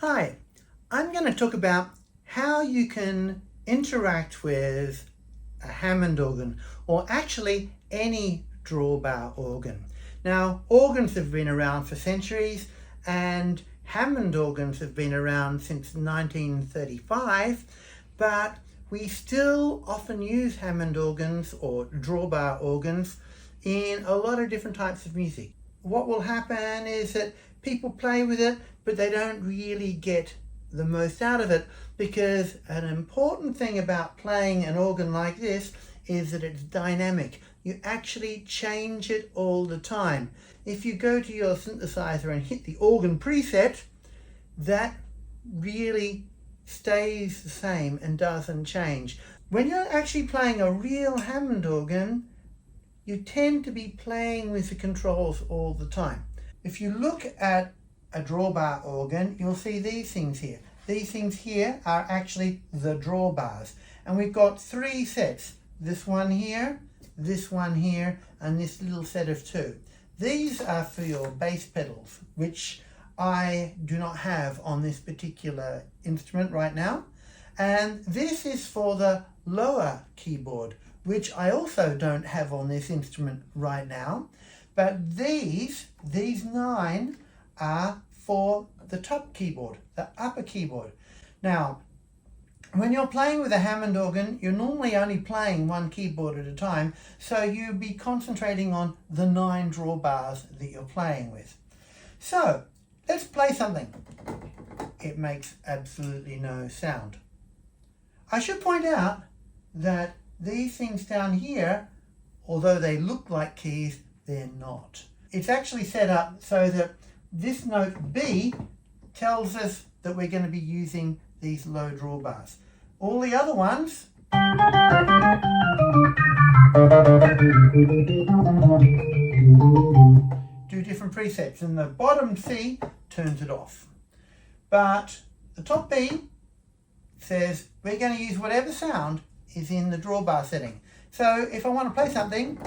Hi, I'm going to talk about how you can interact with a Hammond organ, or actually any drawbar organ. Now, organs have been around for centuries, and Hammond organs have been around since 1935, but we still often use Hammond organs or drawbar organs in a lot of different types of music. What will happen is that people play with it, but they don't really get the most out of it, because an important thing about playing an organ like this is that it's dynamic. You actually change it all the time. If you go to your synthesizer and hit the organ preset, that really stays the same and doesn't change. When you're actually playing a real Hammond organ, you tend to be playing with the controls all the time. If you look at a drawbar organ, you'll see these things here. These things here are actually the drawbars. And we've got three sets. This one here, and this little set of two. These are for your bass pedals, which I do not have on this particular instrument right now. And this is for the lower keyboard, which I also don't have on this instrument right now. But these 9 are for the top keyboard, the upper keyboard. Now, when you're playing with a Hammond organ, you're normally only playing one keyboard at a time, so you'll be concentrating on the 9 drawbars that you're playing with. So, let's play something. It makes absolutely no sound. I should point out that these things down here, although they look like keys, they're not. It's actually set up so that this note B tells us that we're going to be using these low drawbars. All the other ones do different presets, and the bottom C turns it off. But the top B says we're going to use whatever sound is in the drawbar setting. So if I want to play something,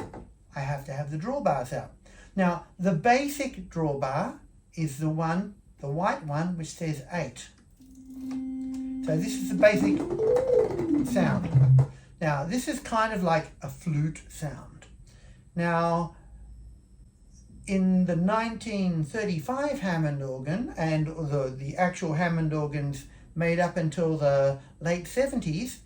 I have to have the drawbars out. Now, the basic drawbar is the white one, which says 8. So this is the basic sound. Now, this is kind of like a flute sound. Now, in the 1935 Hammond organ, and the actual Hammond organs made up until the late 70s,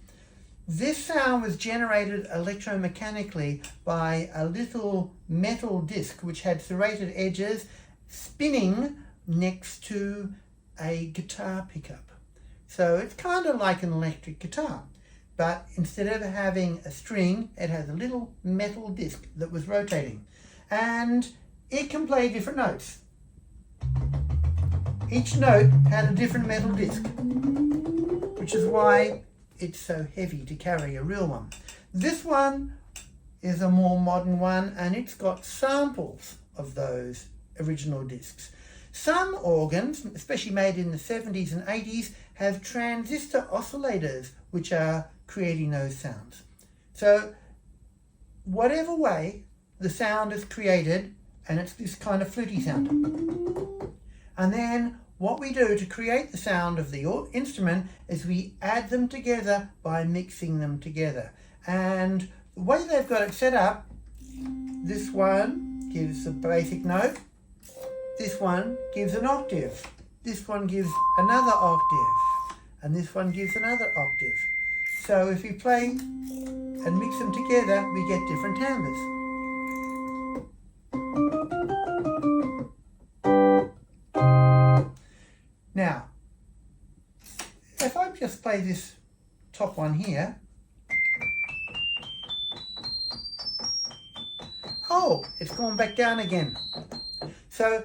this sound was generated electromechanically by a little metal disc which had serrated edges spinning next to a guitar pickup. So it's kind of like an electric guitar, but instead of having a string, it has a little metal disc that was rotating, and it can play different notes. Each note had a different metal disc, which is why it's so heavy to carry a real one. This one is a more modern one, and it's got samples of those original discs. Some organs, especially made in the 70s and 80s, have transistor oscillators which are creating those sounds. So whatever way the sound is created, and it's this kind of fluty sound. And then what we do to create the sound of the instrument is we add them together by mixing them together. And the way they've got it set up, this one gives a basic note, this one gives an octave, this one gives another octave, and this one gives another octave. So if we play and mix them together, we get different timbres. Now, if I just play this top one here, oh, it's gone back down again. So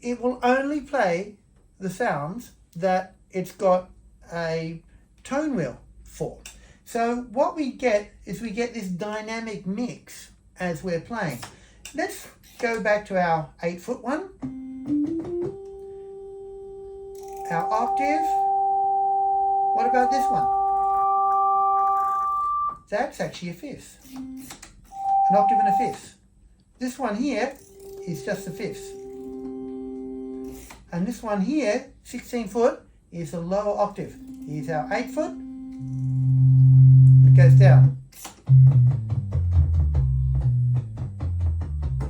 it will only play the sounds that it's got a tone wheel for. So what we get is we get this dynamic mix as we're playing. Let's go back to our 8-foot one. Our octave. What about this one? That's actually a fifth. An octave and a fifth. This one here is just a fifth. And this one here, 16 foot, is a lower octave. Here's our 8 foot. It goes down.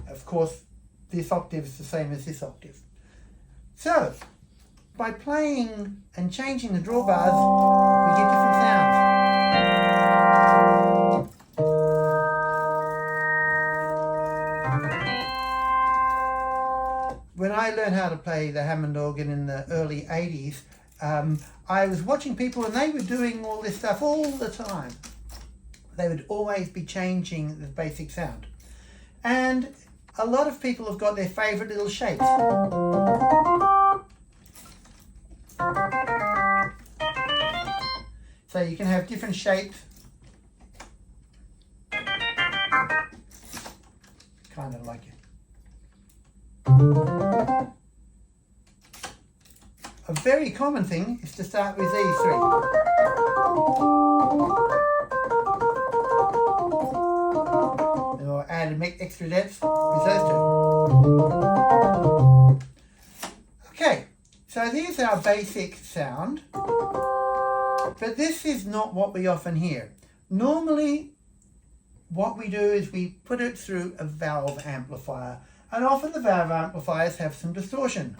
Of course, this octave is the same as this octave. So, by playing and changing the drawbars, we get different sounds. When I learned how to play the Hammond organ in the early 80s, I was watching people and they were doing all this stuff all the time. They would always be changing the basic sound. And a lot of people have got their favourite little shapes. So you can have different shapes. Kind of like it. A very common thing is to start with these three. Or add extra depth with those two. Okay, so here's our basic sound. But this is not what we often hear. Normally, what we do is we put it through a valve amplifier. And often the valve amplifiers have some distortion.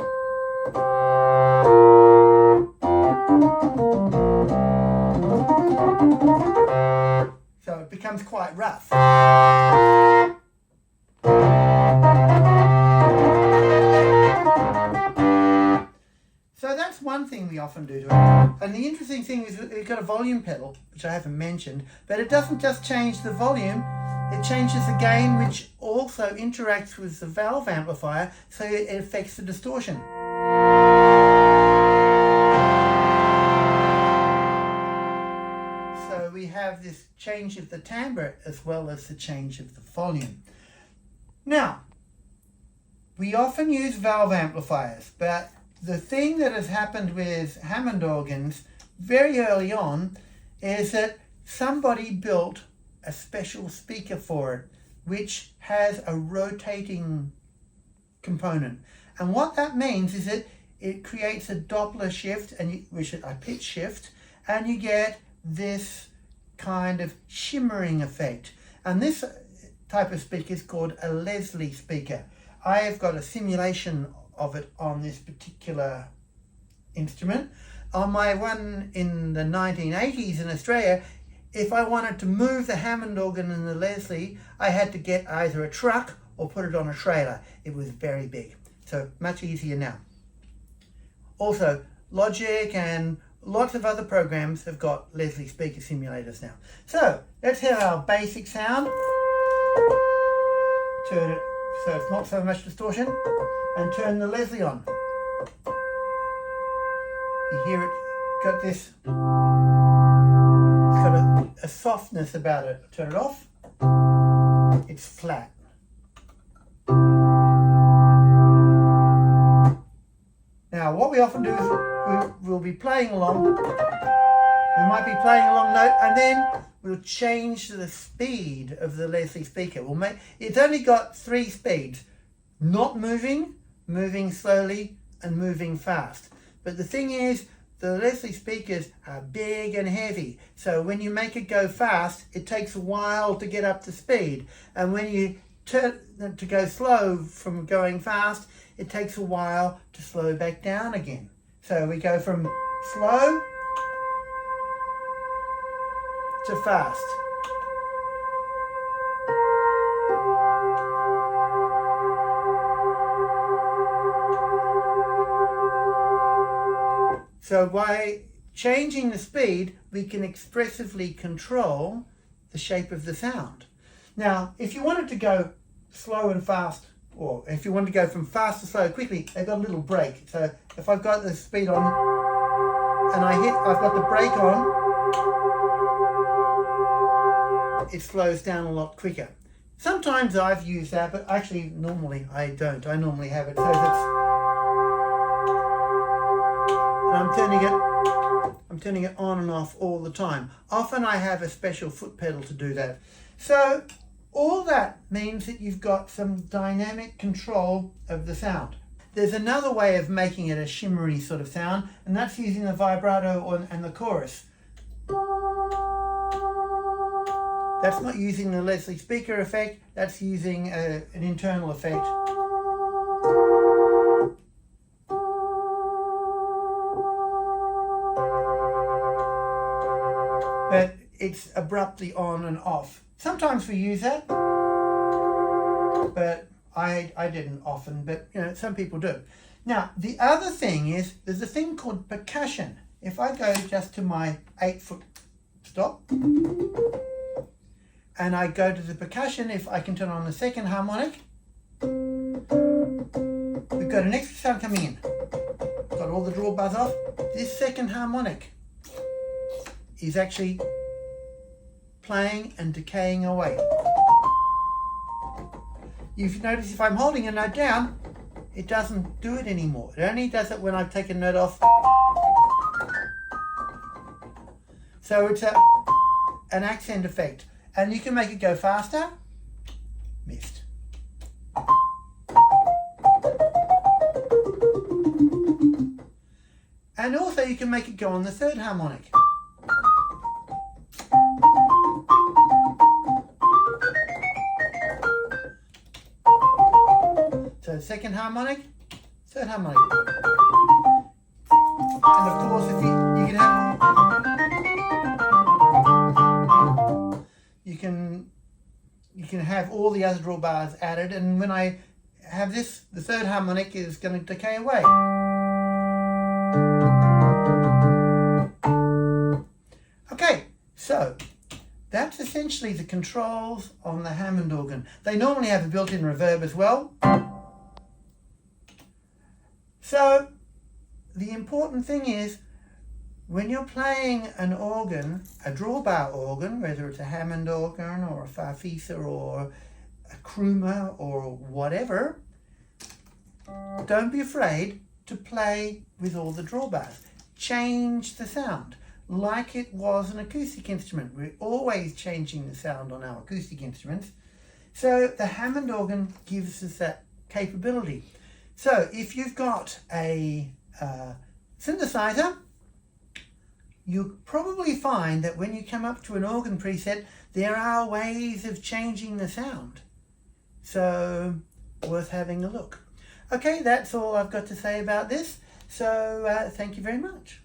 So it becomes quite rough. So that's one thing we often do to it. And the interesting thing is that we've got a volume pedal, which I haven't mentioned, but it doesn't just change the volume, it changes the gain, which also interacts with the valve amplifier, so it affects the distortion. So we have this change of the timbre as well as the change of the volume. Now, we often use valve amplifiers, but the thing that has happened with Hammond organs very early on is that somebody built a special speaker for it, which has a rotating component. And what that means is that it creates a Doppler shift, and a pitch shift, and you get this kind of shimmering effect. And this type of speaker is called a Leslie speaker. I have got a simulation of it on this particular instrument. On my one in the 1980s in Australia, if I wanted to move the Hammond organ and the Leslie, I had to get either a truck or put it on a trailer. It was very big, so much easier now. Also, Logic and lots of other programs have got Leslie speaker simulators now. So let's have our basic sound. Turn it so it's not so much distortion, and turn the Leslie on. You hear it got this, it's got a softness about it. Turn it off, it's flat. Now what we often do is we'll be playing along, we might be playing a long note, and then we'll change the speed of the Leslie speaker. It's only got 3 speeds: not moving, moving slowly, and moving fast. But the thing is, the Leslie speakers are big and heavy, so when you make it go fast, it takes a while to get up to speed. And when you turn to go slow from going fast, it takes a while to slow back down again. So we go from slow to fast. So by changing the speed, we can expressively control the shape of the sound. Now, if you wanted to go slow and fast, or if you want to go from fast to slow quickly, they've got a little brake. So if I've got the speed on and I've got the brake on, it slows down a lot quicker. Sometimes I've used that, but actually normally I don't. I normally have it so and I'm turning it on and off all the time. Often I have a special foot pedal to do that. So all that means that you've got some dynamic control of the sound. there's another way of making it a shimmery sort of sound, and that's using the vibrato and the chorus. That's not using the Leslie speaker effect, that's using an internal effect. But it's abruptly on and off. Sometimes we use that, but I didn't often, but you know, some people do. Now, the other thing is, there's a thing called percussion. If I go just to my 8-foot stop, and I go to the percussion, if I can turn on the second harmonic, we've got an extra sound coming in. Got all the drawbars off. This second harmonic is actually playing and decaying away. You've noticed if I'm holding a note down, it doesn't do it anymore. It only does it when I take a note off. So it's an accent effect. And you can make it go faster. Missed. And also you can make it go on the third harmonic. So second harmonic, third harmonic. And of course if you can have, you can have all the other drawbars added, and when I have this, the third harmonic is going to decay away. Okay, so that's essentially the controls on the Hammond organ. They normally have a built-in reverb as well. So the important thing is, when you're playing an organ, a drawbar organ, whether it's a Hammond organ or a Farfisa or a Kruma or whatever, don't be afraid to play with all the drawbars. Change the sound like it was an acoustic instrument. We're always changing the sound on our acoustic instruments. So the Hammond organ gives us that capability. So if you've got a synthesizer, you'll probably find that when you come up to an organ preset, there are ways of changing the sound. So, worth having a look. Okay, that's all I've got to say about this. So, thank you very much.